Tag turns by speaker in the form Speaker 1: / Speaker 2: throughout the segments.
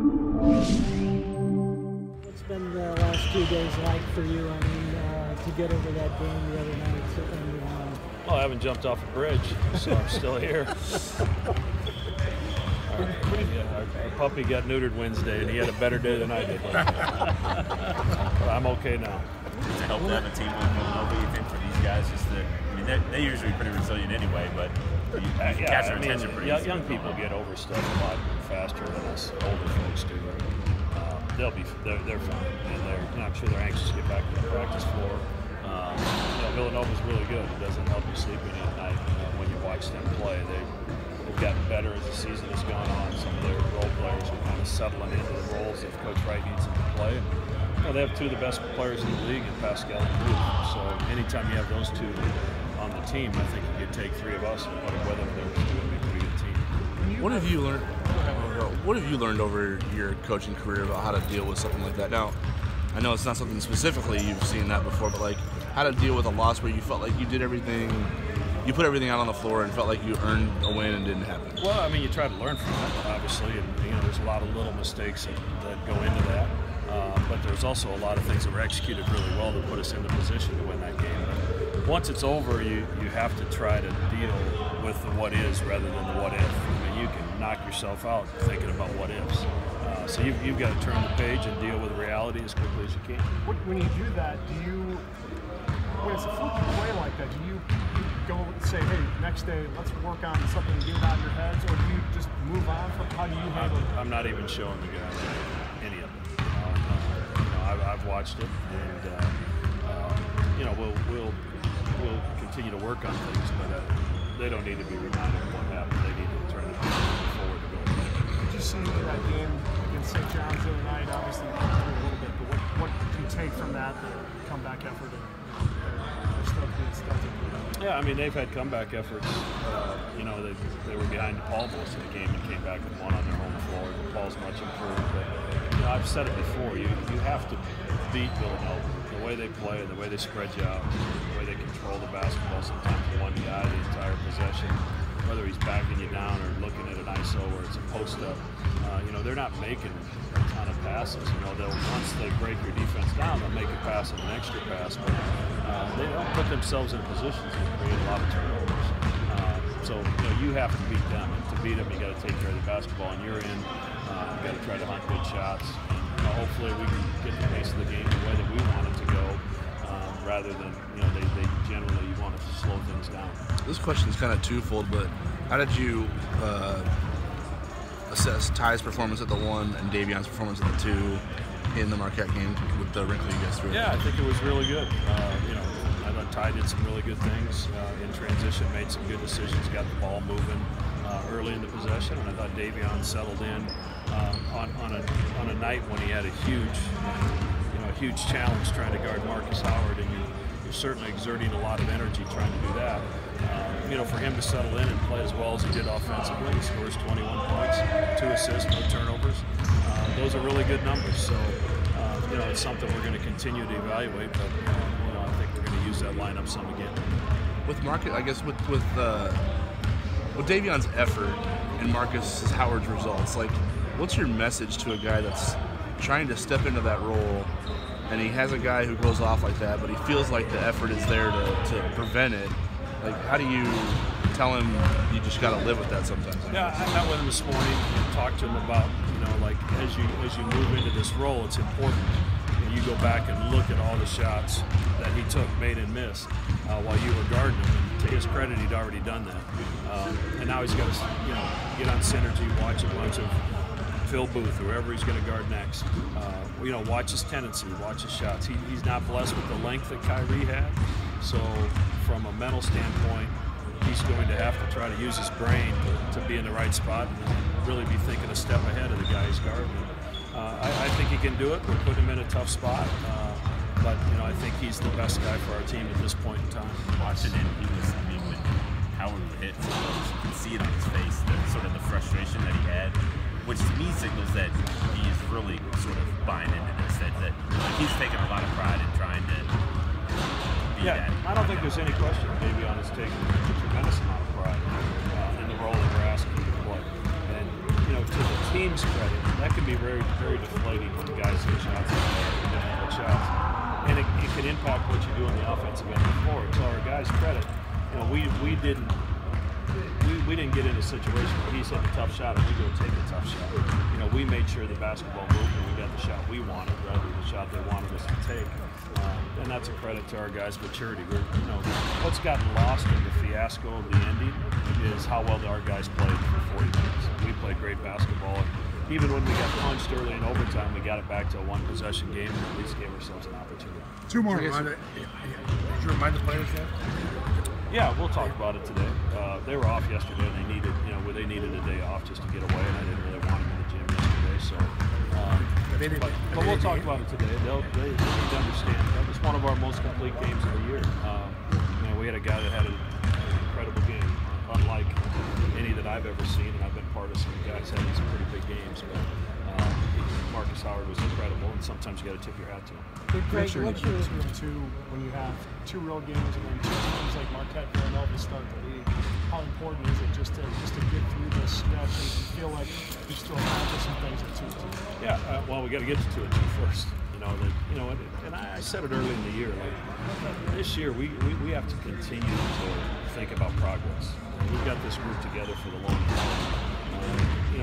Speaker 1: What's been the last 2 days like for you? I mean, to get over that game the other night?
Speaker 2: Well, I haven't jumped off a bridge, so I'm still here. Our puppy got neutered Wednesday, and he had a better day than I did. But I'm okay now.
Speaker 3: Does it help to have a team like Villanova, you think, for these guys? Just to, I mean, they're usually pretty resilient anyway, but you catch their attention pretty easy.
Speaker 2: Young people get over stuff a lot faster than us older folks do. They're fine, and I'm sure they're anxious to get back to the practice floor. Villanova's really good. It doesn't help you sleep any at night when you watch them play. They've gotten better as the season has gone on. Some of their role players are kind of settling into the roles if Coach Wright needs them to play. And, they have two of the best players in the league in Pascal and Blue. So anytime you have those two on the team, I think you could take three of us and put them with them. They're going to be a pretty good team.
Speaker 4: What have you learned? What have you learned over your coaching career about how to deal with something like that? Now, I know it's not something specifically you've seen that before, but like how to deal with a loss where you felt like you did everything, you put everything out on the floor and felt like you earned a win and didn't happen.
Speaker 2: Well, I mean, you try to learn from that, obviously, and there's a lot of little mistakes that go into that. But there's also a lot of things that were executed really well to put us in the position to win that game. But once it's over, you have to try to deal with the what is rather than the what if. I mean, you can knock yourself out thinking about what ifs. So you've got to turn the page and deal with reality as quickly as you can.
Speaker 5: When you do that, when it's a fluky play like that, do you go and say, hey, next day, let's work on something to get it out of your heads, or do you just move on? How do you handle it?
Speaker 2: I'm not even showing the guys any of it. I've watched it, and we'll continue to work on things, but they don't need to be reminded of what happened. They need to turn it forward to go.
Speaker 5: Did you see that game against St. John's the other night? Obviously, you went through a little bit, but what do you take from that, the comeback effort?
Speaker 2: Yeah, I mean, they've had comeback efforts. They were behind DePaul most of the game and came back and won on their home floor. DePaul's much improved, but I've said it before. You have to beat Villanova. The way they play, the way they spread you out, the way they control the basketball. Sometimes one guy the entire possession, whether he's backing you down or looking at an ISO where it's a post up. They're not making a ton of passes. Once they break your defense down, they'll make a pass and an extra pass, but they don't put themselves in positions to create a lot of turnovers. So you have to beat them, and to beat them, you got to take care of the basketball, and you're in. You got to try to hunt good shots. And, hopefully, we can get the pace of the game the way that we want it to go, rather than they generally want to slow things down.
Speaker 4: This question is kind of twofold, but how did you assess Ty's performance at the 1 and Davion's performance at the 2 in the Marquette game with the wrinkle you guys threw?
Speaker 2: Yeah, I think it was really good. I thought Ty did some really good things in transition, made some good decisions, got the ball moving early in the possession, and I thought Davion settled in on a night when he had a huge challenge trying to guard Marcus Howard, and you're certainly exerting a lot of energy trying to do that. For him to settle in and play as well as he did offensively, he scores 21 points, 2 assists, no turnovers. Those are really good numbers. So, it's something we're going to continue to evaluate, but I think we're going to use that lineup some again.
Speaker 4: With Marcus, I guess with Davion's effort and Marcus Howard's results, like, what's your message to a guy that's trying to step into that role, and he has a guy who goes off like that, but he feels like the effort is there to prevent it? Like, how do you tell him you just got to live with that sometimes?
Speaker 2: Yeah, I met with him this morning and talked to him about, as you move into this role, it's important. You go back and look at all the shots that he took, made and missed, while you were guarding him. And to his credit, he'd already done that. And now he's got to, get on synergy, watch a bunch of Phil Booth, whoever he's going to guard next. Watch his tendency, watch his shots. He's not blessed with the length that Kyrie had. So from a mental standpoint, he's going to have to try to use his brain to be in the right spot and really be thinking a step ahead of the guy he's guarding. I think he can do it. We'll put him in a tough spot. But I think he's the best guy for our team at this point in time.
Speaker 3: Watching him, when Howard would hit, you can see it on his face, the frustration that he had, which to me signals that he is really sort of buying into this, that he's taking a lot of pride in trying to be that.
Speaker 2: I don't think there's any question Davion is taking a tremendous amount of pride in the role that we're asking him to play. And, to the team's credit, that can be very, very deflating when guys hit shots like that, difficult shots. And it can impact what you do on the offensive end of the floor. To our guys' credit, we didn't get in a situation where he's hit a tough shot and we go take a tough shot. We made sure the basketball moved and we got the shot we wanted rather than the shot they wanted us to take. And that's a credit to our guys' maturity. What's gotten lost in the fiasco of the ending is how well our guys played for 40 minutes. We played great basketball. Even when we got punched early in overtime, we got it back to a one-possession game and at least gave ourselves an opportunity.
Speaker 6: Two more. Did you remind the players that?
Speaker 2: Yeah, we'll talk about it today. They were off yesterday, and they needed a day off just to get away, and I didn't really want them in the gym yesterday. So, but we'll talk about it today. They need to understand that was one of our most complete games of the year. We had a guy that had an incredible game, unlike any that I've ever seen, and I've been part of some guys having some pretty big games. But Marcus Howard was incredible, and sometimes you got to tip your hat to him.
Speaker 5: What's your too when you have two real games and then two teams like Marquette and Villanova start the league? How important is it just to get through this stretch and feel like you still have some things at 2-2?
Speaker 2: Yeah, well, we got to get to 2-2 first. And I said it early in the year. Like this year, we have to continue to think about progress. We've got this group together for the long haul.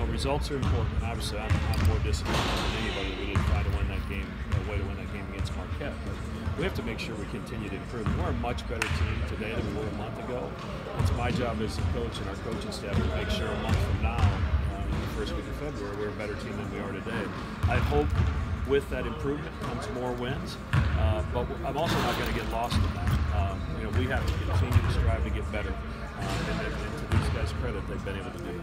Speaker 2: Results are important. Obviously, I'm more disappointed than anybody we didn't try to win that game, way to win that game against Marquette. But we have to make sure we continue to improve. We're a much better team today than we were a month ago. It's my job as a coach and our coaching staff to make sure a month from now, in the first week of February, we're a better team than we are today. I hope with that improvement comes more wins, but I'm also not going to get lost in that. We have to continue to strive to get better. And to these guys' credit, they've been able to do it.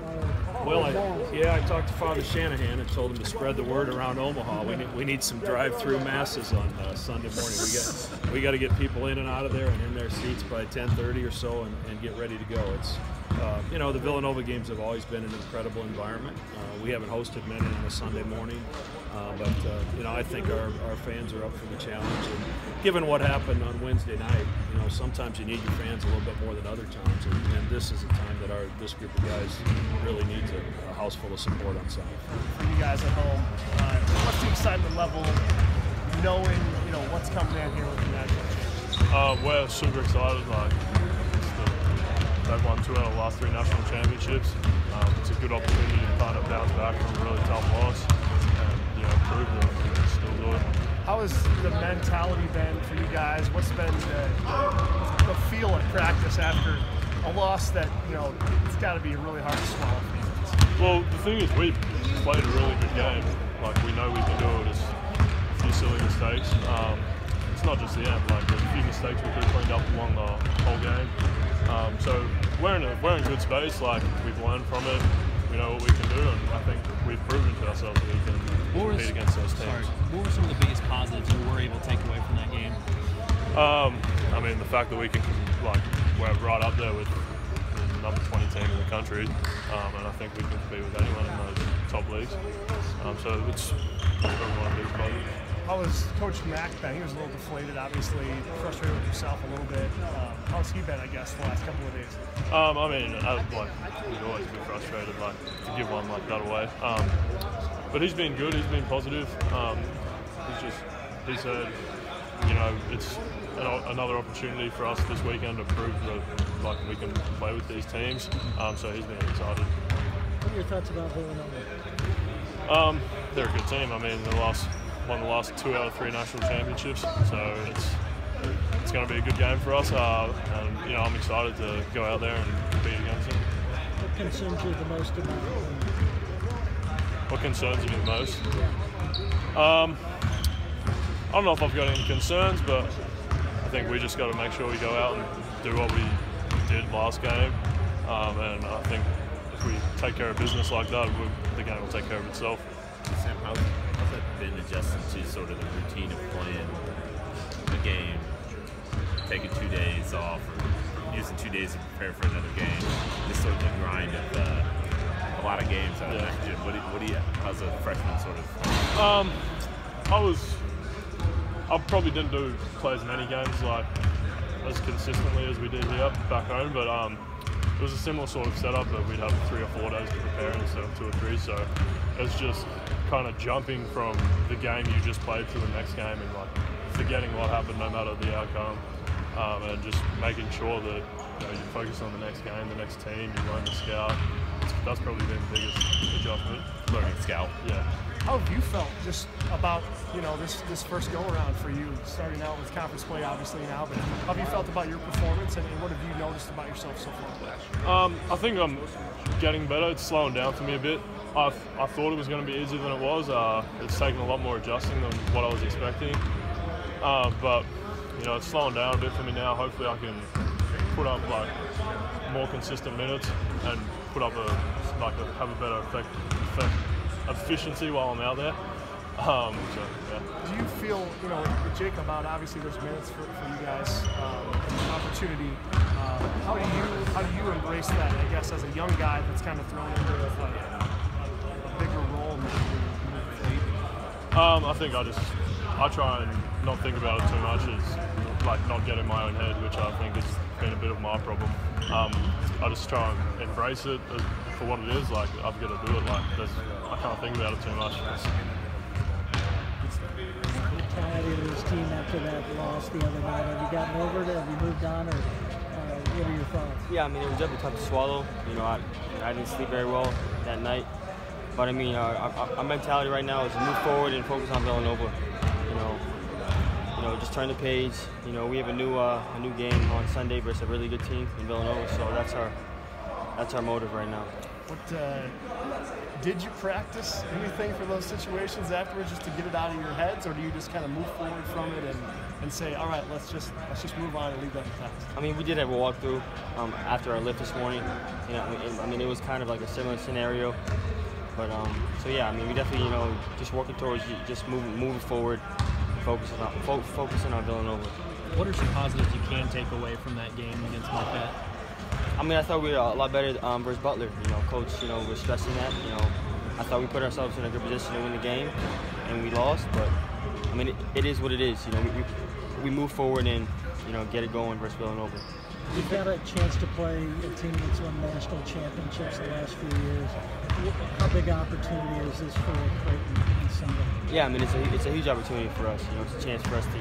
Speaker 2: Well, I talked to Father Shanahan and told him to spread the word around Omaha. We need some drive-through masses on Sunday morning. We got to get people in and out of there and in their seats by 10:30 or so and get ready to go. It's the Villanova games have always been an incredible environment. We haven't hosted many on a Sunday morning, but I think our fans are up for the challenge. And given what happened on Wednesday night, sometimes you need your fans a little bit more than other times, and this is a time that this group of guys really needs a house full of support on Sunday.
Speaker 5: For you guys at home, what's the excitement level knowing what's coming in here with the national?
Speaker 7: We're super excited. They've won 2 out of the last 3 national championships. It's a good opportunity to kind of bounce back from a really tough loss and prove that we can still do it.
Speaker 5: How has the mentality been for you guys? What's been the feel at practice after a loss that it's got to be really hard to swallow for you guys?
Speaker 7: Well, the thing is, we played a really good game. We know we can do it. It's a few silly mistakes. It's not just the end. There's a few mistakes we could have cleaned up along the whole game. So we're in a good space. We've learned from it. We know what we can do, and I think we've proven to ourselves that we can compete against those teams.
Speaker 8: What were some of the biggest positives you were able to take away from that game?
Speaker 7: The fact that we're right up there with the number 20 team in the country, and I think we can compete with anyone in those top leagues. So it's everyone to do positive.
Speaker 5: How has Coach Mack been? He was a little deflated, obviously, frustrated with himself a little bit. How's he been, I guess, the last couple of days?
Speaker 7: We'd always be frustrated, to give one like that away. But he's been good. He's been positive. He said, it's another opportunity for us this weekend to prove that we can play with these teams. So he's been excited.
Speaker 1: What are your thoughts about Villanova?
Speaker 7: They're a good team. They won the last 2 out of 3 national championships, so it's going to be a good game for us. And I'm excited to go out there and compete against them.
Speaker 1: What concerns you the most about it?
Speaker 7: What concerns me the most? I don't know if I've got any concerns, but I think we just got to make sure we go out and do what we did last game. And I think if we take care of business like that, the game will take care of itself.
Speaker 3: Sam, how's it been adjusting to sort of the routine of playing a game, taking 2 days off, or using 2 days to prepare for another game? This sort of the grind of a lot of games, I imagine. How's a freshman sort of?
Speaker 7: I probably didn't play as many games as consistently as we did here back home, but it was a similar sort of setup, but we'd have 3 or 4 days to prepare instead of 2 or 3. So it's just kind of jumping from the game you just played to the next game and like forgetting what happened no matter the outcome, and just making sure that you focus on the next game, the next team, you learn to scout. That's probably been the biggest adjustment.
Speaker 3: Learning to scout.
Speaker 7: Yeah.
Speaker 5: How have you felt just about this first go around for you, starting out with conference play obviously now, but how have you felt about your performance and what have you noticed about yourself so far?
Speaker 7: I think I'm getting better. It's slowing down for me a bit. I thought it was going to be easier than it was. It's taken a lot more adjusting than what I was expecting, but it's slowing down a bit for me now. Hopefully I can put up like more consistent minutes and put up have a better efficiency while I'm out there. So, yeah.
Speaker 5: Do you feel, with Jacob out, obviously there's minutes for you guys, an opportunity. How do you embrace that, I guess, as a young guy that's kind of thrown into a bigger role?
Speaker 7: I think I try and not think about it too much, as like not get in my own head, which I think has been a bit of my problem. I just try and embrace it for what it is. Like, I've got to do it. Like, I can't think about it too much.
Speaker 1: Mentality of this team after that loss the other night. Have you gotten over it? Have you moved on, or what are your thoughts?
Speaker 9: Yeah, I mean, it was definitely tough to swallow. I didn't sleep very well that night. But I mean, our mentality right now is to move forward and focus on Villanova. Just turn the page. We have a new game on Sunday versus a really good team in Villanova, so that's our motive right now.
Speaker 5: Did you practice anything for those situations afterwards, just to get it out of your heads, or do you just kind of move forward from it and say, all right, let's just move on and leave that in the past?
Speaker 9: I mean, we did have a walkthrough after our lift this morning. I mean, it was kind of like a similar scenario. But so yeah, I mean, we definitely just working towards just moving forward, focusing on Villanova.
Speaker 8: What are some positives you can take away from that game against Marquette?
Speaker 9: I mean, I thought we were a lot better versus Butler. Coach, was stressing that. I thought we put ourselves in a good position to win the game, and we lost. But I mean, it is what it is. We move forward and get it going versus Villanova.
Speaker 1: You've got a chance to play a team that's won national championships the last few years. How big an opportunity is this for Creighton on Sunday?
Speaker 9: Yeah, I mean, it's a huge opportunity for us. It's a chance for us to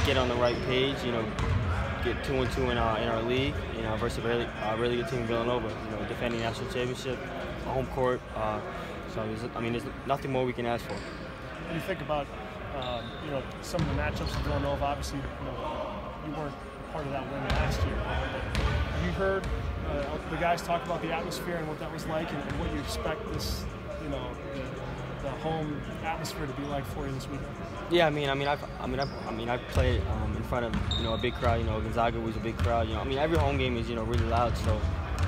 Speaker 9: get on the right page. Get 2-2 in our league. Versus a really good team in Villanova. Defending national championship, a home court. So there's nothing more we can ask for.
Speaker 5: When you think about some of the matchups in Villanova, obviously you weren't part of that win last year. Have you heard the guys talk about the atmosphere and what that was like, and what you expect this, the home atmosphere to be like for you this weekend?
Speaker 9: Yeah, I mean, I've played in front of a big crowd. Gonzaga was a big crowd. I mean, every home game is really loud. So,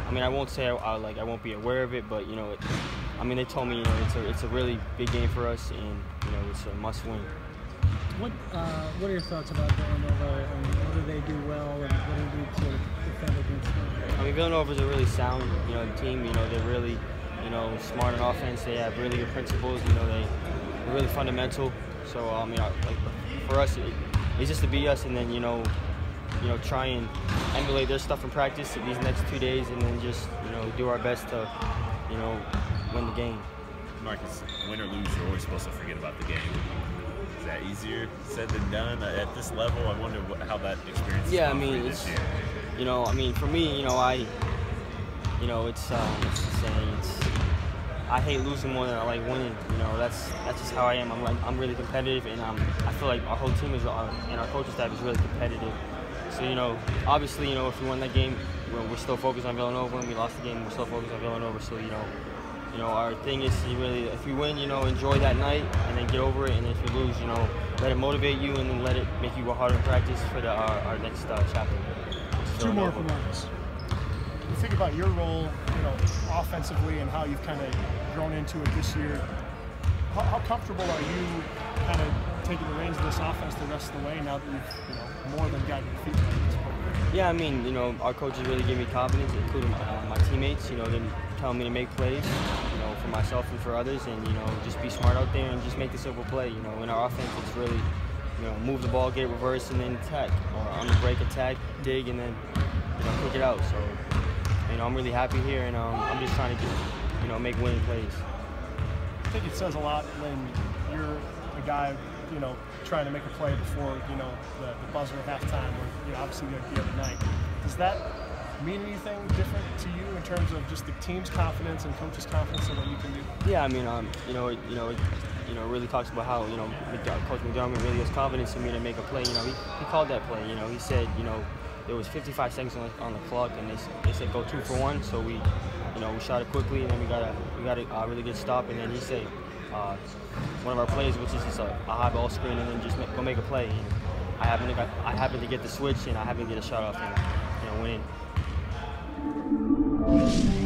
Speaker 9: I mean, I won't say I won't be aware of it, but they told me it's a really big game for us, and it's a must win.
Speaker 1: What are your thoughts about Villanova, and what do they do well, and what do you do to defend against them?
Speaker 9: I mean, Villanova is a really sound team. They're really smart on offense. They have really good principles. They're really fundamental. So I mean, for us, it's just to be us, and then try and emulate their stuff in practice these next 2 days, and then just do our best to win the game.
Speaker 3: Marcus, win or lose, you're always supposed to forget about the game. Is that easier said than done at this level? I wonder how that experience is
Speaker 9: I mean,
Speaker 3: this year.
Speaker 9: I mean, for me, it's the saying. I hate losing more than I like winning. That's just how I am. I'm really competitive, and I feel like our whole team and our coaching staff is really competitive. So obviously, if we won that game, we're still focused on Villanova. When we lost the game, we're still focused on Villanova. So our thing is to really, if we win, enjoy that night and then get over it. And if you lose, let it motivate you, and then let it make you go harder in practice for our next chapter.
Speaker 5: Two more from us. You think about your role, offensively, and how you've kind of grown into it this year. How comfortable are you kind of taking the reins of this offense the rest of the way now that you've more than gotten your feet at this point?
Speaker 9: Yeah, I mean, our coaches really give me confidence, including my teammates. They're telling me to make plays, for myself and for others, and just be smart out there and just make the simple play. In our offense, it's really, move the ball, get reverse, and then attack, or on the break, attack, dig, and then kick it out. So, I'm really happy here, and I'm just trying to make winning plays.
Speaker 5: think it says a lot when you're a guy, you know, trying to make a play before, you know, the buzzer at halftime, or, you know, obviously the other night. Does that mean anything different to you in terms of just the team's confidence and coach's confidence in what you can do?
Speaker 9: Yeah, I mean, it really talks about how, you know, Coach McDermott really has confidence in me to make a play. You know, he called that play. You know, he said, you know, there was 55 seconds on the clock, and they said go 2 for 1. So we shot it quickly, and then we got a really good stop. And then he said one of our plays, which is just a high ball screen, and then just go make a play. And I happened to get the switch, and I happened to get a shot off and, you know, win in.